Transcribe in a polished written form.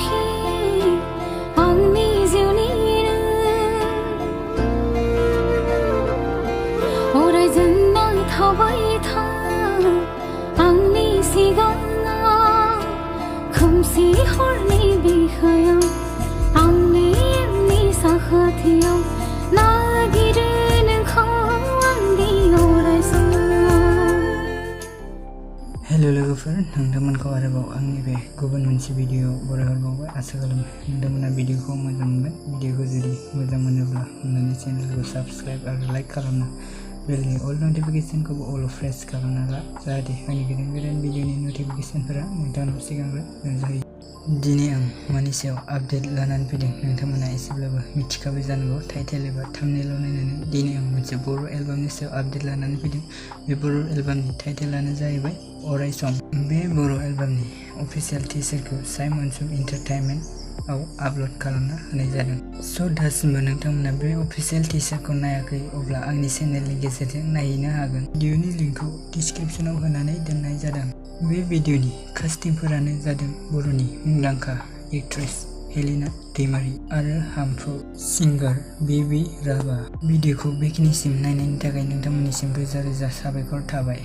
ही आंनि जिउनिनो अराय जोंना थाबाय था आंनि सिगाङाव खोमसि हरनि बिखायाव आंनि एमनि साखाथियाव नागिरो नोंखौ आंनि अराय सम। हेलो लोगोफोर, नोंथांमोनखौ आरोबाव आंनि बे गुबुन मोनसे भिडिअ बरायहरबावबाय। आसा खालामो नोंथांमोना भिडिअखौ मोजां मोनगोन। भिडिअखौ जुदि मोजां मोनोब्ला अननानै चेनेलखौ साबस्क्राइब आरो लाइक खालामना बेलनि अल नटिफिकेसनखौबो अल प्रेस खालामना ला, जाहाथे आंनि गोदान गोदान भिडिअनि नटिफिकेसनफोरा नोंथांनाव सिगांग्रो नुजायो। दिनै आं मानि सायाव आपडेट लानानै फैदों नोंथांमोना एसेब्लाबो मिथिखाबाय जानांगौ टाइटेल एबा थाम्बनेइलाव नायनानै। दिनै आं मोनसे बर' एलबामनि सायाव आपडेट लानानै फैदों। बे बर' एलबामनि टाइटेलानो जाहैबाय अराय सम। बे बर' एलबामनि अफिसियेल टिजारखौ साइमनसुम एन्टारटेनमेन्टआव आपल'ड खालामना होनाय जादों। स' दासिमबो नोंथांमोना बे अफिसियेल टिजारखौ नायाखै अब्ला आंनि चेनेलनि गेजेरजों नायहैनो हागोन। भिडिअनि लिंकखौ डिसक्रिपसनाव होनानै दोननाय जादों। बे भिडिअनि कास्टिंफोरानो जादों बर'नि मुंदांखा एक्ट्रेस हेलिना आरो हाम्पु सिंगार बेबी राभा। भिडिअखौ बेखिनिसिम नायनायनि थाखाय नोंथांमोननिसिम रोजा रोजा साबायखर थाबाय।